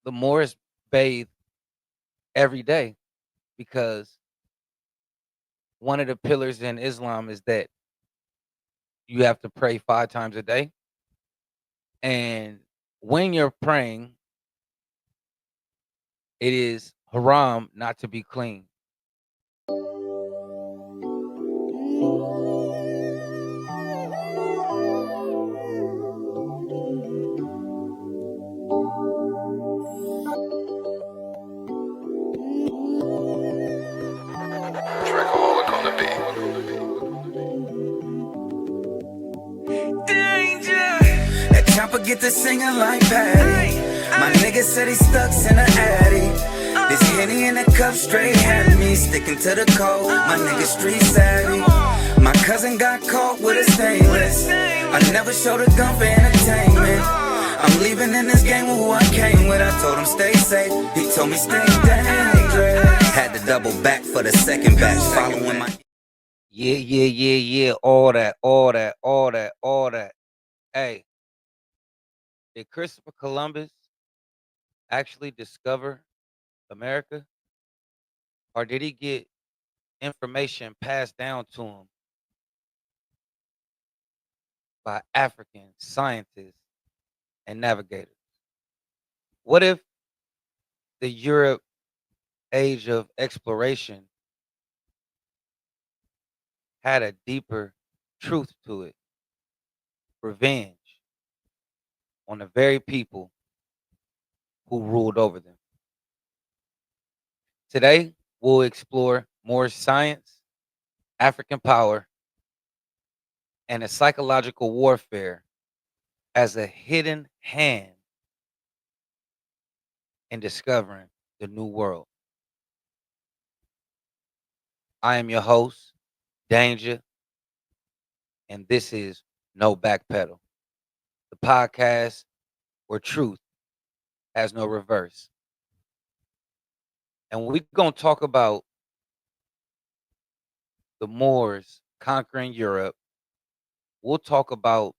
the Moors bathe every day because one of the pillars in Islam is that you have to pray 5 times a day. And when you're praying, it is haram not to be clean. Trackaholic on the beat. That chopper get to singing like Patty. My nigga said he stuck in the attic. This Henny in the cup straight had me sticking to the code. My nigga street savvy. My cousin got caught with a stainless. I never showed a gun for entertainment. I'm leaving in this game with who I came with. I told him stay safe. He told me stay dangerous. Had to double back for the second batch. Following my Yeah. All that. Hey, did Christopher Columbus actually discover America? Or did he get information passed down to him by African scientists and navigators? What if the Europe age of exploration had a deeper truth to it? Revenge on the very people who ruled over them. Today, we'll explore Moorish science, African power, and a psychological warfare as a hidden hand in discovering the new world. I am your host, Danger, and this is No Backpedal, the podcast where truth has no reverse. And we're going to talk about the Moors conquering Europe. We'll talk about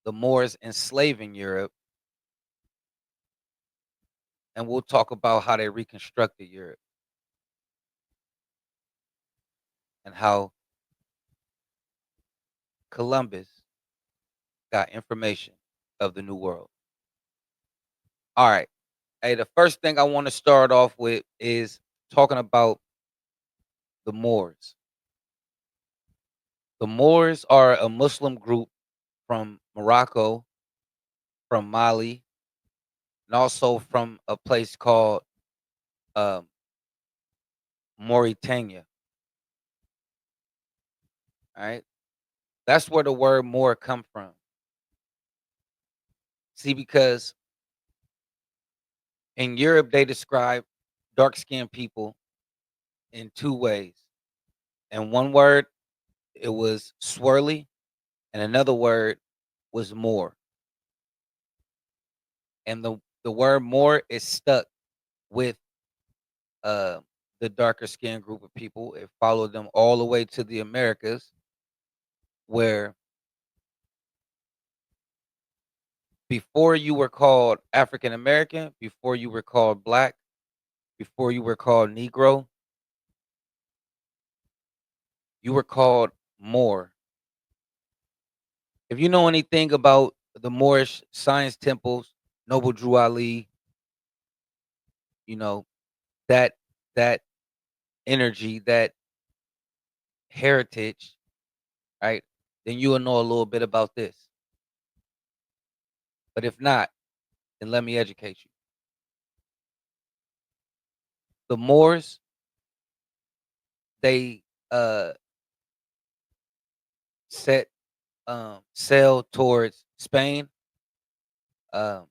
the Moors enslaving Europe, and we'll talk about how they reconstructed Europe and how Columbus got information of the New World. All right. Hey, the first thing I want to start off with is talking about the Moors. The Moors are a Muslim group from Morocco, from Mali, and also from a place called um, Mauritania. All right. That's where the word Moor come from. See, because in Europe they describe dark skinned people in two ways. And one word it was swirly, and another word was Moor. And the word Moor is stuck with uh the darker skinned group of people. It followed them all the way to the Americas, where before you were called African American, before you were called black, before you were called Negro, you were called Moor. If you know anything about the Moorish science temples, Noble Drew Ali, you know, that that energy, that heritage, right? Then you will know a little bit about this. But if not, then let me educate you. The Moors, they set sail towards Spain, um,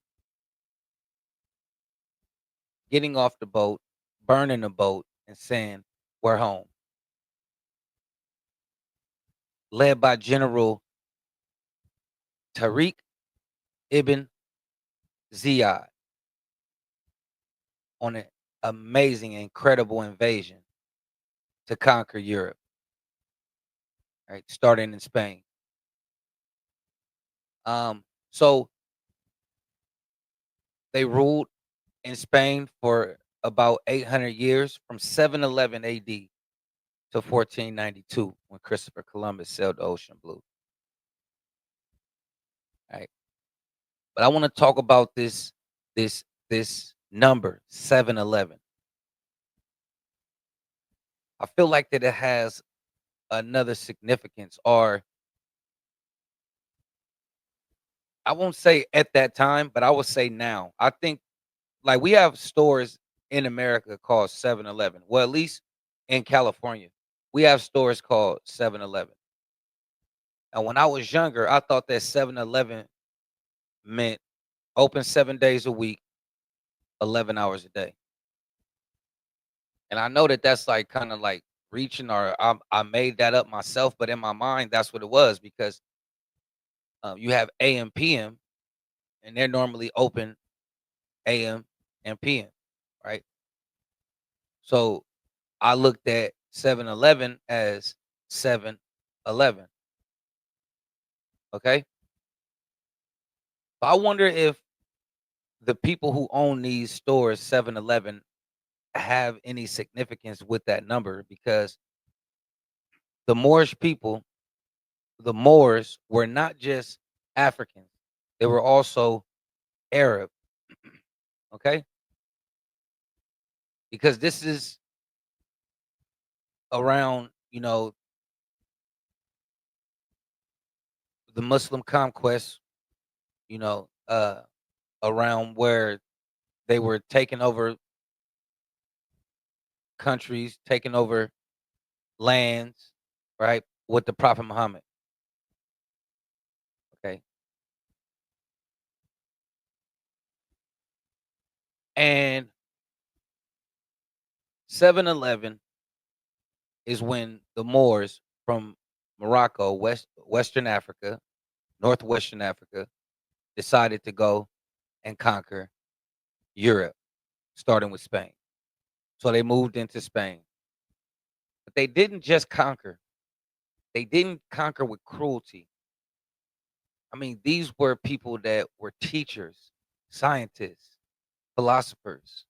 getting off the boat, burning the boat, and saying, "We're home." Led by General Tariq ibn Ziyad on an amazing, incredible invasion to conquer Europe, right? Starting in Spain. So they ruled in Spain for about 800 years, from 711 AD to 1492, when Christopher Columbus sailed the ocean blue. Right. But I want to talk about this number 711. I feel like that it has another significance, or I won't say at that time, but I will say now. I think, like, we have stores in America called 7-Eleven. Well, at least in California, we have stores called 7-Eleven. And when I was younger, I thought that 7-Eleven meant open 7 days a week, 11 hours a day. And I know that that's like kind of like reaching, or I made that up myself, but in my mind, that's what it was, because you have AM, PM, and they're normally open AM and PM, right? So I looked at 7-Eleven as 7-11. Okay. But I wonder if the people who own these stores, 7-Eleven, have any significance with that number, because the Moorish people, the Moors, were not just Africans, they were also Arab. Okay. Because this is around, the Muslim conquest, you know, uh, around where they were taking over countries, taking over lands, right? With the Prophet Muhammad. Okay. And 7-Eleven is when the Moors from Morocco, Western Africa, Northwestern Africa, decided to go and conquer Europe, starting with Spain. So they moved into Spain. But they didn't just conquer. They didn't conquer with cruelty. I mean, these were people that were teachers, scientists, philosophers.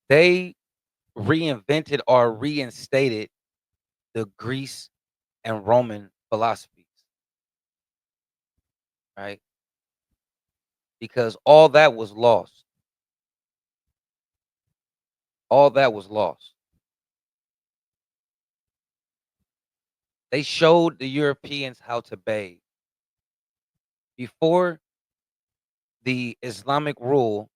They reinvented or reinstated the Greece and Roman philosophies, right? Because all that was lost. All that was lost. They showed the Europeans how to bathe. Before the Islamic rule,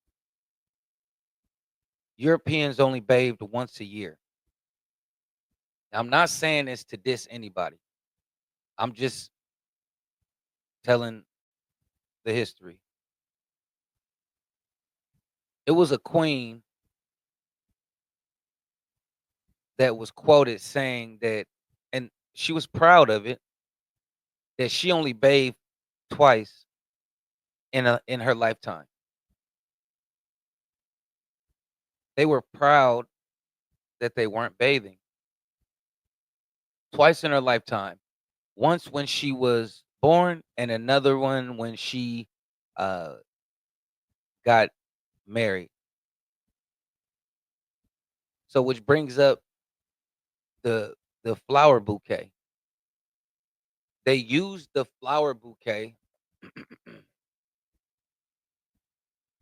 Europeans only bathed once a year. Now, I'm not saying this to diss anybody. I'm just telling the history. It was a queen that was quoted saying that, and she was proud of it, that she only bathed twice in her lifetime. They were proud that they weren't bathing twice in her lifetime. Once when she was born, and another one when she uh, got married. So, which brings up the flower bouquet. They used the flower bouquet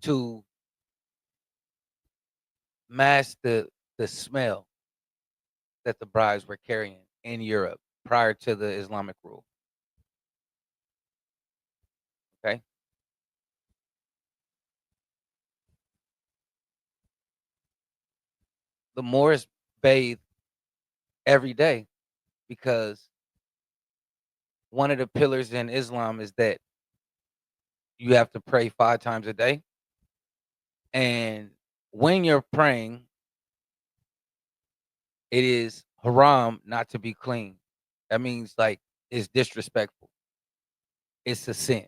to mask the smell that the brides were carrying in Europe prior to the Islamic rule. Okay. The Moors bathe every day, because one of the pillars in Islam is that you have to pray 5 times a day. And when you're praying, it is haram not to be clean. That means, like, it's disrespectful. It's a sin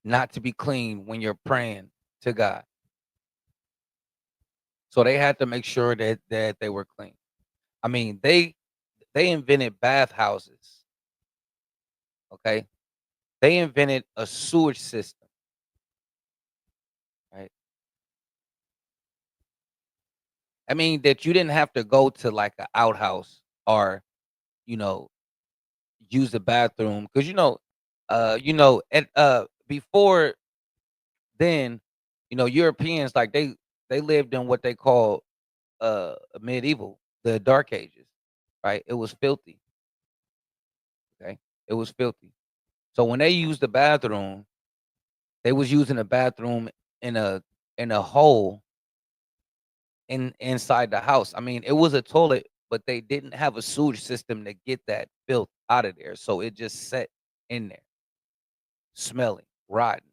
not to be clean when you're praying to God. So they had to make sure that they were clean. I mean, they invented bathhouses. Okay. They invented a sewage system. I mean, that you didn't have to go to like an outhouse or, you know, use the bathroom because at before then, Europeans like they lived in what they call medieval, the dark ages, right? It was filthy, okay? It was filthy. So when they used the bathroom, they was using the bathroom in a hole inside the house. I mean, it was a toilet, but they didn't have a sewage system to get that filth out of there. So it just sat in there, smelling, rotten.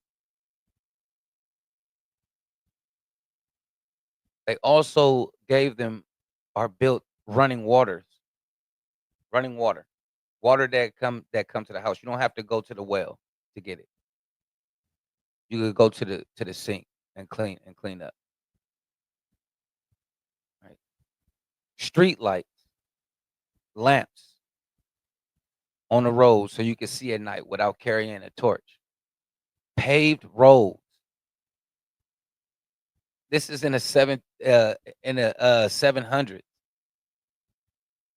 They also gave them or built running water that come to the house. You don't have to go to the well to get it. You could go to the sink and clean up. Right. Street lights, lamps on the road so you can see at night without carrying a torch. Paved roads. This is in a 700s,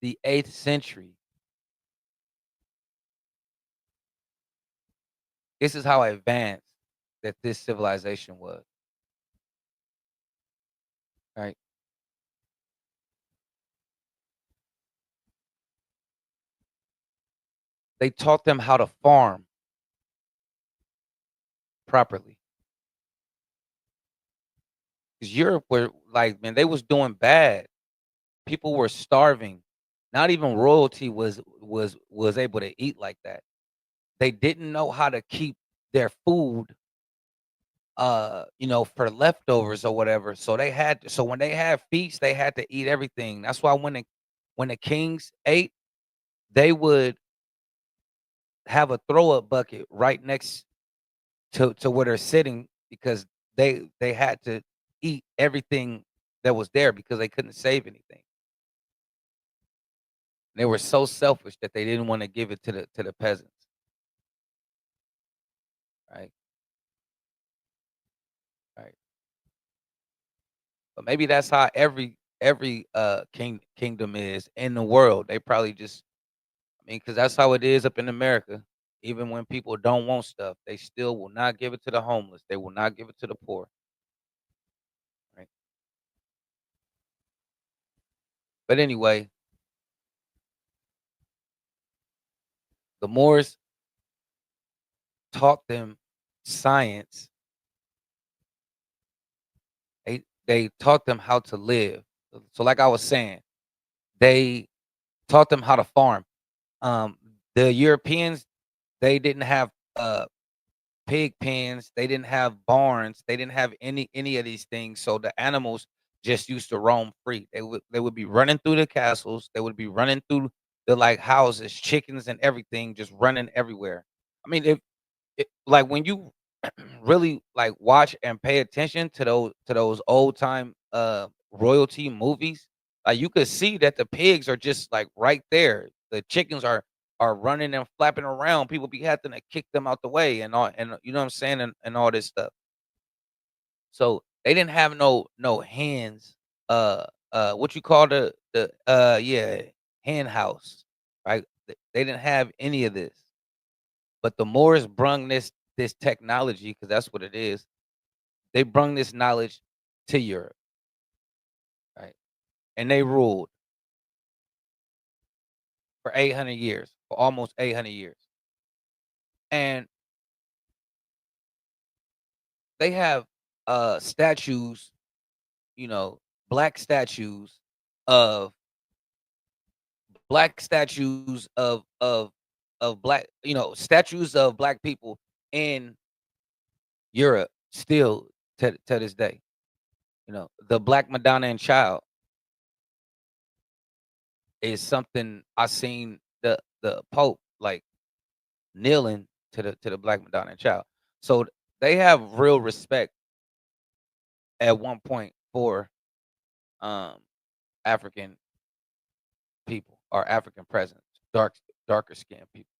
the 8th century. This is how advanced that this civilization was. Right. They taught them how to farm properly. Because Europe were like, man, they was doing bad. People were starving. Not even royalty was able to eat like that. They didn't know how to keep their food for leftovers or whatever. So when they had feasts, they had to eat everything. That's why when the kings ate, they would have a throw up bucket right next to where they're sitting because they had to eat everything that was there because they couldn't save anything. They were so selfish that they didn't want to give it to the peasants, right? Right. But maybe that's how every kingdom is in the world. They probably just, I mean, because that's how it is up in America. Even when people don't want stuff, they still will not give it to the homeless. They will not give it to the poor. Right. But anyway, the Moors taught them science. They taught them how to live. So like I was saying, they taught them how to farm. Um, the Europeans, they didn't have pig pens, they didn't have barns, they didn't have any of these things. So the animals just used to roam free. They would be running through the castles, they would be running through the like houses, chickens and everything, just running everywhere. I mean, if like when you really like watch and pay attention to those old time royalty movies, like you could see that the pigs are just like right there. The chickens are running and flapping around. People be having to kick them out the way and all, and you know what I'm saying, and all this stuff. So they didn't have no hens. What you call the hen house, right? They didn't have any of this. But the Moors brung this technology, because that's what it is. They brung this knowledge to Europe, right? And they ruled for 800 years, for almost 800 years. And they have statues, you know, black statues of black statues of black, statues of black people in Europe still to this day. The Black Madonna and Child is something I seen the Pope like kneeling to the Black Madonna and Child. So they have real respect at one point for um African people or African presence, darker skinned people.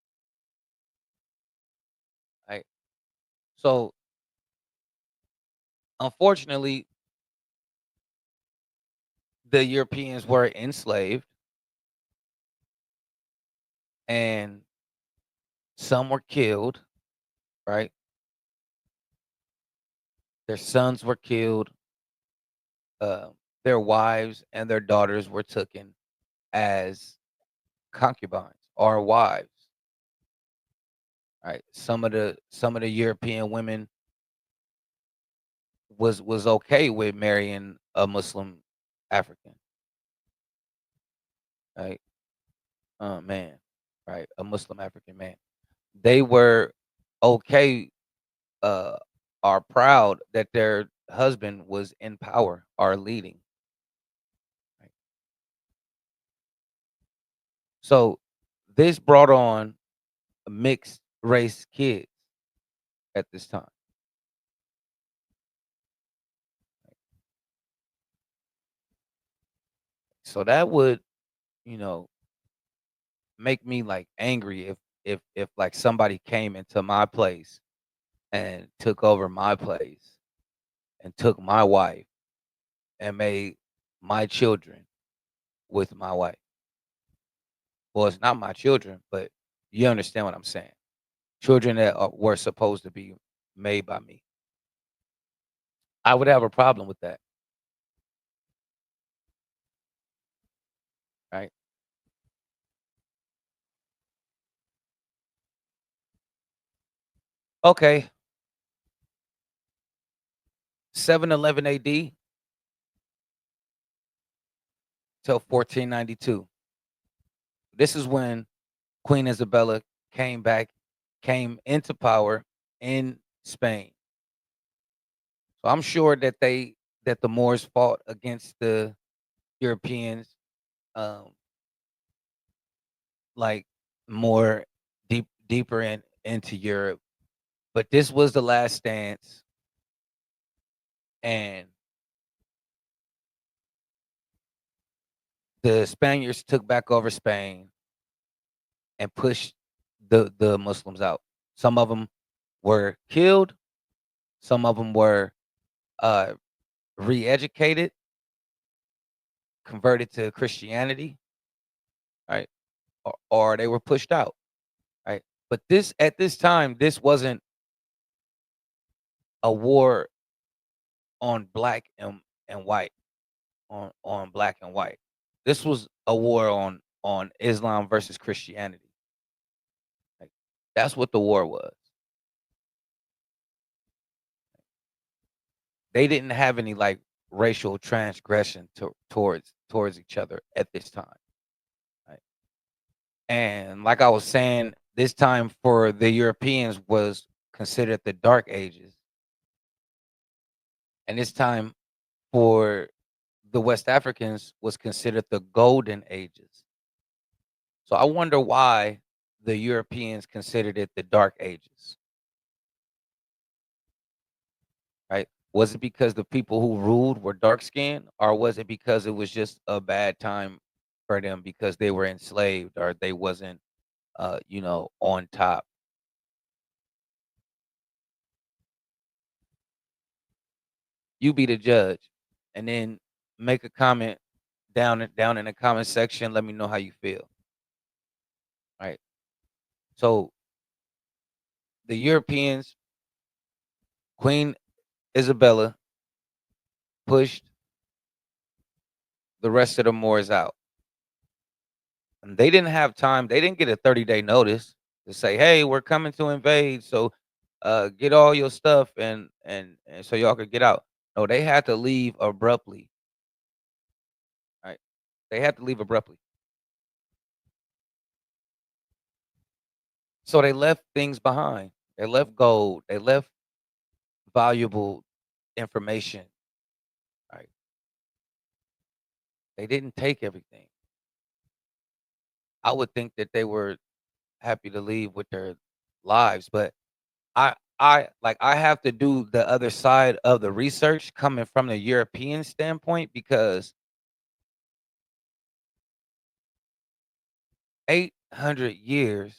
Right. So unfortunately, the Europeans were enslaved, and some were killed, right? Their sons were killed, uh, their wives and their daughters were taken as concubines or wives, right? Some of the European women was okay with marrying a Muslim African, right? Man, right? A Muslim African man. They were okay, uh, are proud that their husband was in power or leading. Right? So this brought on mixed race kids at this time. So that would, you know, make me like angry if like somebody came into my place and took over my place and took my wife and made my children with my wife. Well, it's not my children, but you understand what I'm saying. Children that were supposed to be made by me. I would have a problem with that, right? Okay, 711 AD till 1492. This is when Queen Isabella came back, came into power in Spain. So I'm sure that the Moors fought against the Europeans, um, like more deeper into Europe. But this was the last stance, and the Spaniards took back over Spain and pushed the Muslims out. Some of them were killed. Some of them were uh, re-educated, converted to Christianity, right? Or they were pushed out, right? But this at this time, this wasn't a war on black and white, on black and white. This was a war on Islam versus Christianity. Like, that's what the war was. They didn't have any like racial transgression towards each other at this time. Right? And like I was saying, this time for the Europeans was considered the Dark Ages, and this time for the West Africans was considered the Golden Ages. So I wonder why the Europeans considered it the Dark Ages, right? Was it because the people who ruled were dark skinned, or was it because it was just a bad time for them because they were enslaved or they wasn't, on top? You be the judge, and then make a comment down in the comment section. Let me know how you feel. Right. So the Europeans, Queen Isabella pushed the rest of the Moors out. And they didn't have time. They didn't get a 30-day notice to say, "Hey, we're coming to invade, so get all your stuff and so y'all could get out." No, they had to leave abruptly. Right? They had to leave abruptly. So they left things behind. They left gold. They left valuable information. Right? They didn't take everything. I would think that they were happy to leave with their lives, but I have to do the other side of the research coming from the European standpoint because 800 years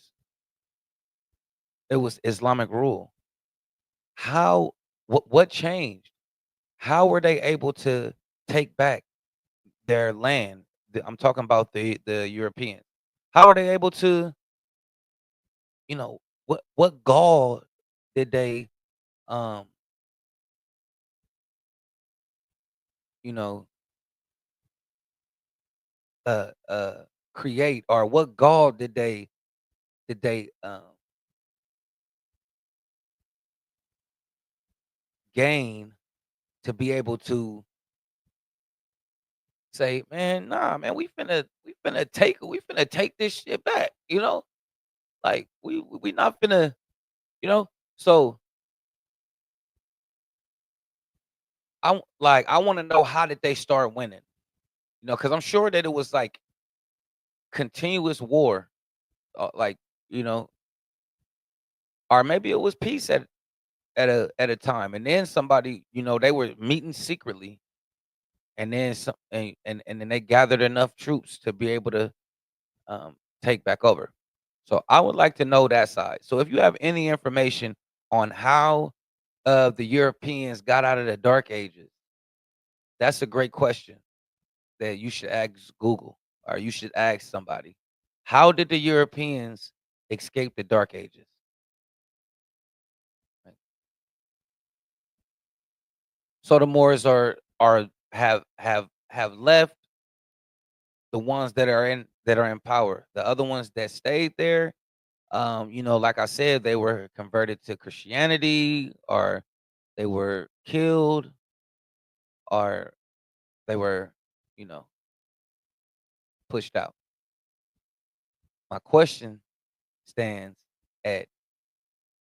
it was Islamic rule. How what changed? How were they able to take back their land. I'm talking about the Europeans. How are they able to, what gall did they, um, you know, uh, uh, create, or what gall did they gain to be able to say, "Man, nah, man, we finna take this shit back," you know? Like, we not finna, you know? So, I wanna know, how did they start winning? Because 'cause I'm sure that it was, like, continuous war, like, you know, or maybe it was peace at a time, and then somebody, they were meeting secretly, and then some and then they gathered enough troops to be able to, take back over. So I would like to know that side. So if you have any information on how, the Europeans got out of the Dark Ages, that's a great question that you should ask Google, or you should ask somebody. How did the Europeans escape the Dark Ages? Right. So the Moors have left, the ones that are in power. The other ones that stayed there, like I said, they were converted to Christianity, or they were killed, or they were, you know, pushed out. My question stands at,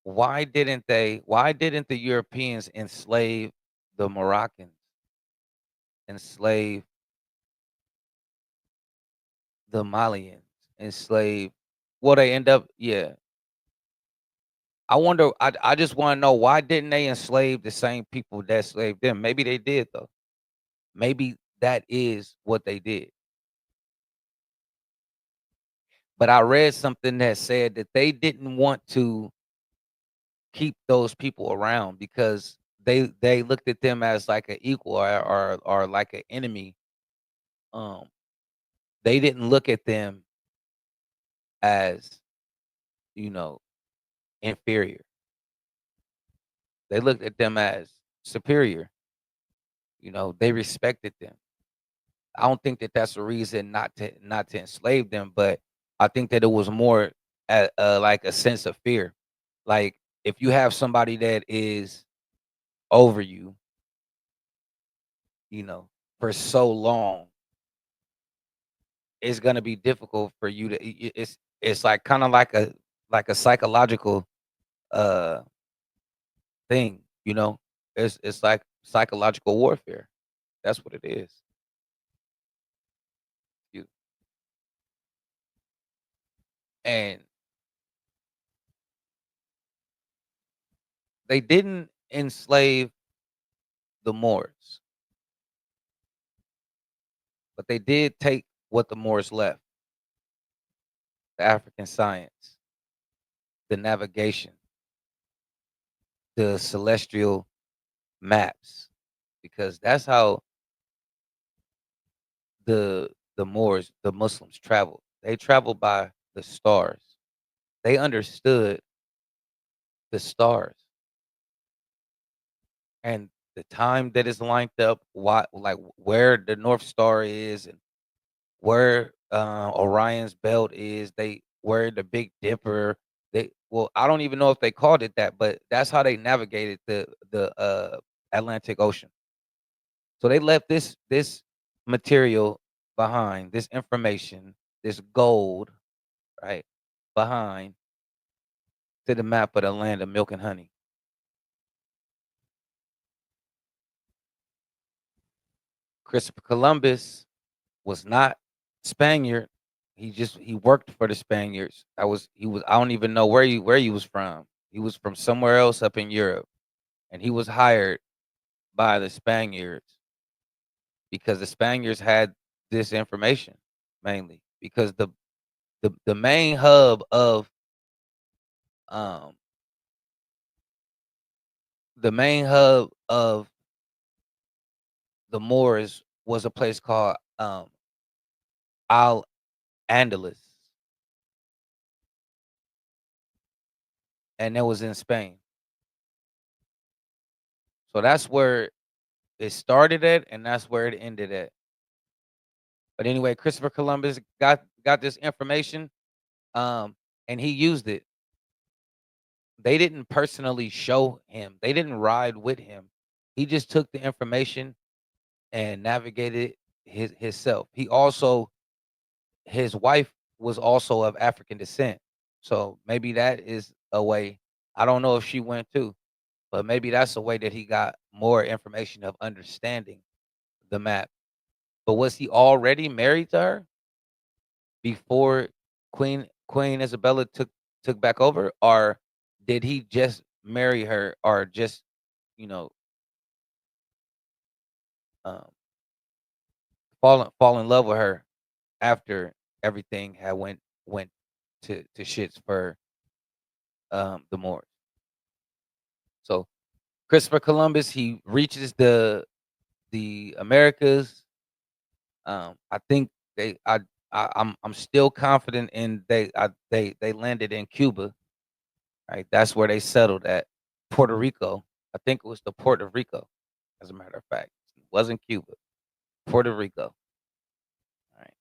why didn't the Europeans enslave the Moroccans, enslave the Malians, enslave, well, they end up, yeah. I just want to know, why didn't they enslave the same people that enslaved them? Maybe they did, though. Maybe that is what they did. But I read something that said that they didn't want to keep those people around, because they looked at them as like an equal, or like an enemy. Um, they didn't look at them as, you know, inferior. They looked at them as superior. They respected them. I don't think that that's a reason not to enslave them, but I think that it was more, like a sense of fear. Like, if you have somebody that is over you, you know, for so long, it's gonna be difficult for you to. It's like, kind of like a psychological, uh thing. It's like psychological warfare. That's what it is. You and they didn't enslave the Moors, but they did take what the Moors left: the African science, the navigation, the celestial maps, because that's how the Moors, the Muslims, traveled. They traveled by the stars. They understood the stars, and the time that is lined up, why, like, where the North Star is, and where, Orion's belt is, where the Big Dipper. I don't even know if they called it that, but that's how they navigated the Atlantic Ocean. So they left this material behind, this information, this gold, right, behind, to the map of the land of milk and honey. Christopher Columbus was not Spaniard. He worked for the Spaniards. I don't even know where he was from. He was from somewhere else up in Europe, and he was hired by the Spaniards, because the Spaniards had this information, mainly because the main hub um the main hub of the Moors was a place called Al Andalus, and that was in Spain. So that's where it started at, and that's where it ended at. But anyway, Christopher Columbus got this information, um, and he used it. They didn't personally show him. They didn't ride with him. He just took the information and navigated himself. He also his wife was also of African descent. So maybe that is a way. I don't know if she went too, but maybe that's a way that he got more information of understanding the map. But was he already married to her before Queen Isabella took back over, or did he just marry her, or just you know um, fall in love with her after everything had went to shits for the Moors? So Christopher Columbus, he reaches the Americas. I think they I'm still confident in they landed in Cuba. Right, that's where they settled at. Puerto Rico. I think it was the Puerto Rico, as a matter of fact. It wasn't Cuba. Puerto Rico. All right.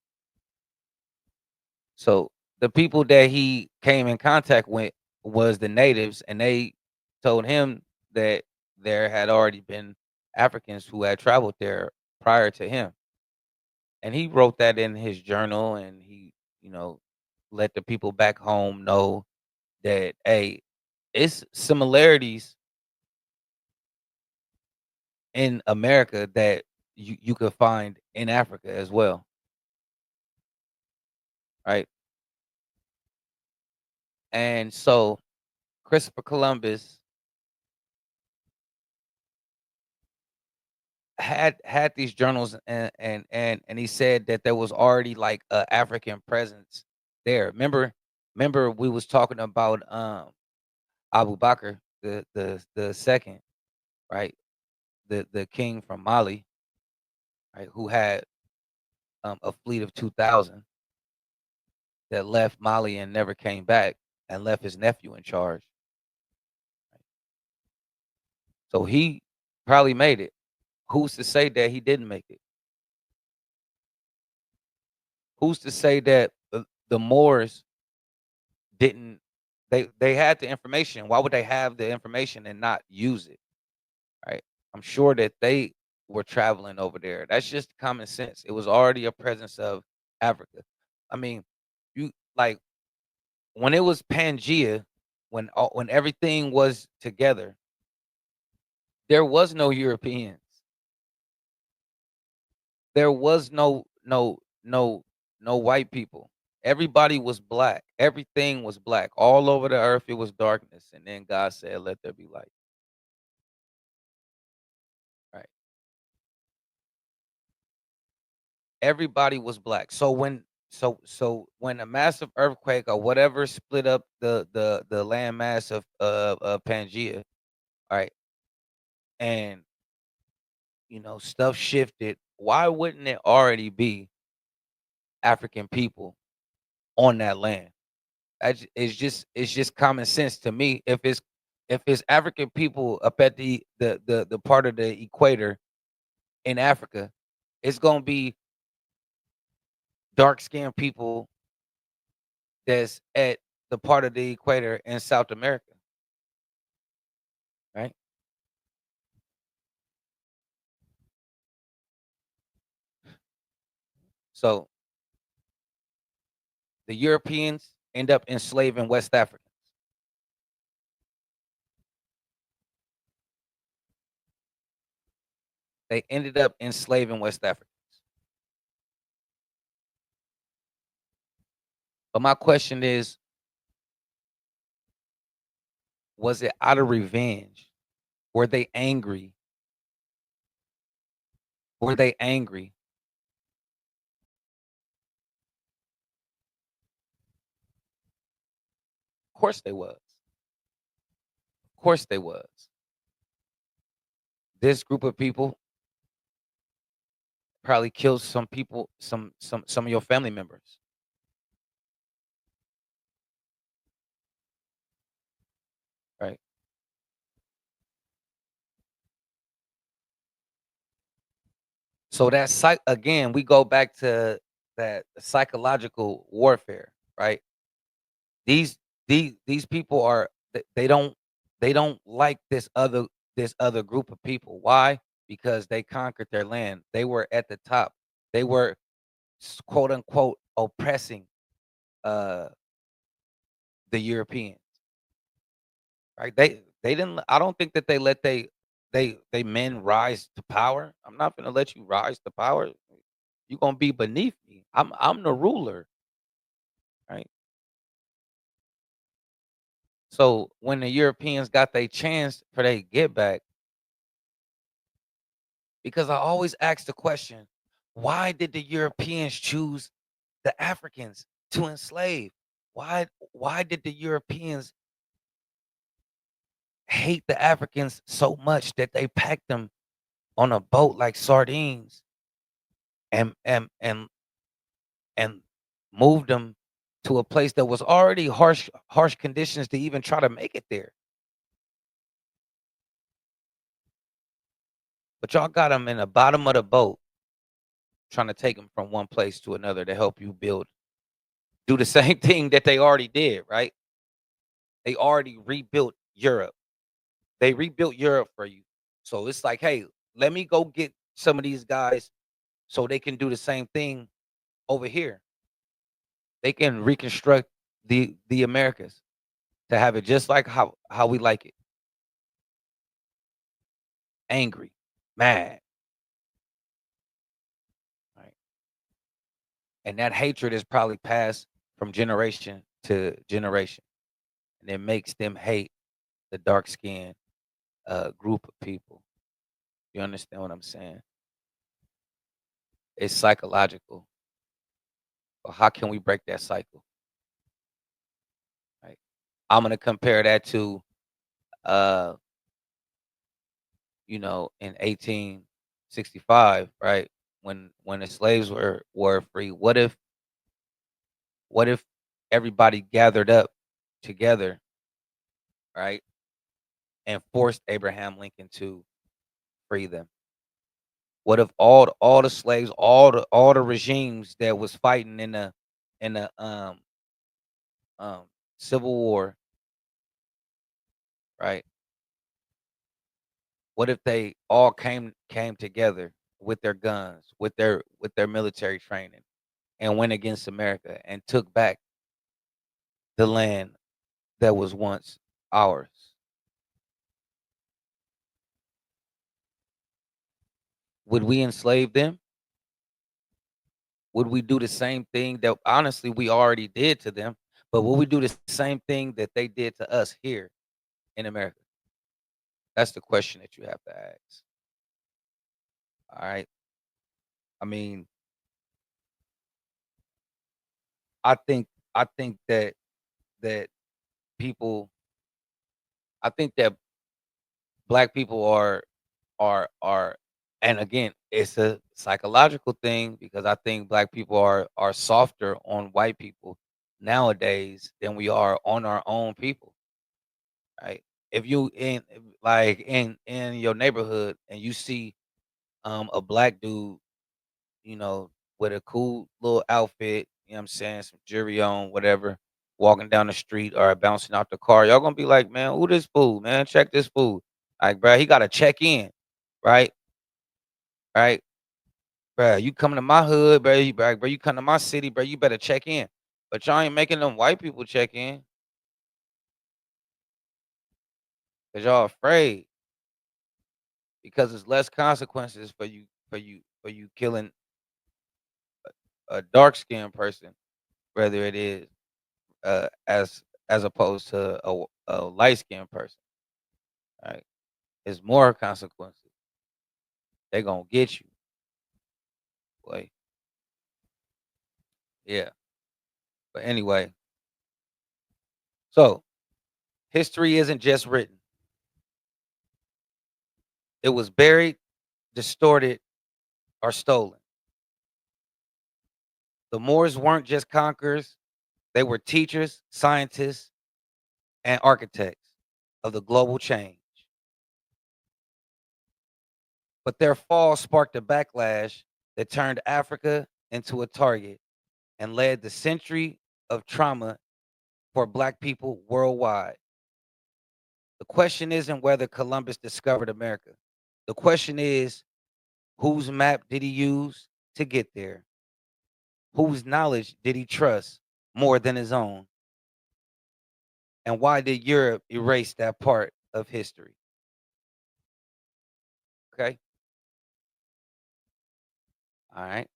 So the people that he came in contact with was the natives, and they told him that there had already been Africans who had traveled there prior to him. And he wrote that in his journal, and he, you know, let the people back home know that, hey, it's similarities in America that you could find in Africa as well, right? And so Christopher Columbus had these journals, and he said that there was already like a African presence there. Remember we was talking about Abu Bakr, the second, right? The king from Mali, right, who had a fleet of 2,000 that left Mali and never came back, and left his nephew in charge. So he probably made it. Who's to say that he didn't make it? Who's to say that the Moors didn't? They had the information. Why would they have the information and not use it? Right? I'm sure that they were traveling over there. That's just common sense. It was already a presence of Africa. I mean, you like when it was Pangea, when everything was together, there was no Europeans. There was no white people. Everybody was black. Everything was black. All over the earth it was darkness. And then God said, "Let there be light." Right. Everybody was black. So when a massive earthquake or whatever split up the land mass of Pangea, all right, and stuff shifted, why wouldn't it already be African people on that land? It's just common sense to me. If it's African people up at the part of the equator in Africa, it's gonna be dark skinned people that's at the part of the equator in South America, right? So the Europeans end up enslaving West Africans. They ended up enslaving West Africans. But my question is, was it out of revenge? Were they angry? Were they angry? Of course they was. Of course they was. This group of people, probably killed some people, some of your family members, right? So that's again, we go back to that psychological warfare, right? These these people are they don't like this other group of people. Why? Because they conquered their land. They were at the top. They were quote unquote oppressing uh the Europeans, right? They didn't. I don't think that they let they men rise to power. I'm not gonna let you rise to power. You're gonna be beneath me. I'm the ruler, right? So when the Europeans got their chance for their get back, because I always ask the question, why did the Europeans choose the Africans to enslave? Why did the Europeans hate the Africans so much that they packed them on a boat like sardines and and moved them to a place that was already harsh conditions to even try to make it there? But y'all got them in the bottom of the boat trying to take them from one place to another to help you do the same thing that they already did, right? They already rebuilt Europe. They rebuilt Europe for you. So it's like, hey, let me go get some of these guys so they can do the same thing over here. They can reconstruct the Americas to have it just like how we like it. Angry, mad, right? And that hatred is probably passed from generation to generation. And it makes them hate the dark skinned group of people. You understand what I'm saying? It's psychological. But how can we break that cycle? Right. I'm gonna compare that to uh, in 1865, right? When the slaves were free. What if everybody gathered up together, right? And forced Abraham Lincoln to free them? What if all the slaves, all the regimes that was fighting in the um Civil War, right? What if they all came together with their guns, with their military training, and went against America and took back the land that was once ours? Would we enslave them? Would we do the same thing that honestly we already did to them? But would we do the same thing that they did to us here in America? That's the question that you have to ask. All right. I mean, I think that people I think that black people are and again, it's a psychological thing because I think black people are softer on white people nowadays than we are on our own people, right? If you in your neighborhood and you see a black dude, you know, with a cool little outfit, you know what I'm saying, some jewelry on, whatever, walking down the street or bouncing out the car, y'all gonna be like, man, who this fool, man? Check this fool. Like, bro, he gotta check in, right? Right? Bro, you coming to my hood, bro, bro, you come to my city, bro, you better check in. But y'all ain't making them white people check in because y'all afraid because it's less consequences for you killing a dark skinned person, whether it is as opposed to a light skinned person. Right? It's more consequences. They gonna get you. Boy. Yeah. But anyway, so history isn't just written. It was buried, distorted, or stolen. The Moors weren't just conquerors, they were teachers, scientists, and architects of the global change. But their fall sparked a backlash that turned Africa into a target and led the century of trauma for Black people worldwide. The question isn't whether Columbus discovered America. The question is, whose map did he use to get there? Whose knowledge did he trust more than his own? And why did Europe erase that part of history? Okay. All right.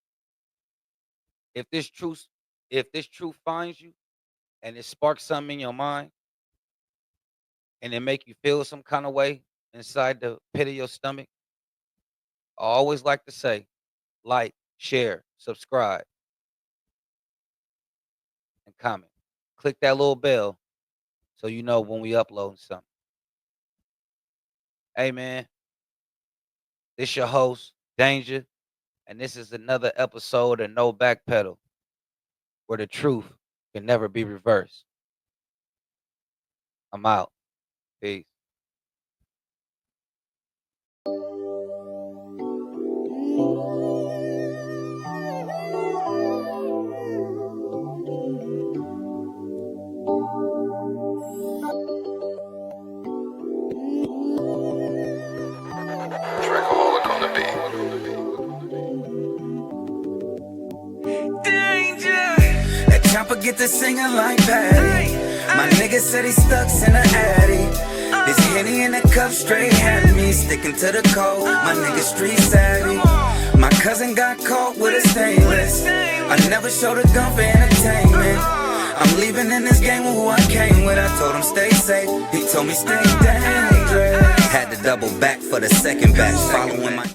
If this truth, if this truth finds you and it sparks something in your mind and it make you feel some kind of way inside the pit of your stomach, I always like to say, like, share, subscribe, and comment. Click that little bell so you know when we upload something. Hey man, this your host, Danger, and this is another episode of No Backpedal, where the truth can never be reversed. I'm out. Peace. Trackaholic on the beat. Danger. That chopper get to singing like Patty. My nigga said he stuck in the attic. This Henny in the cup straight had me sticking to the code. My nigga street savvy. My cousin got caught with a stainless. I never showed a gun for entertainment. I'm leaving in this game with who I came with. I told him stay safe. He told me stay dangerous. Had to double back for the second batch. Following my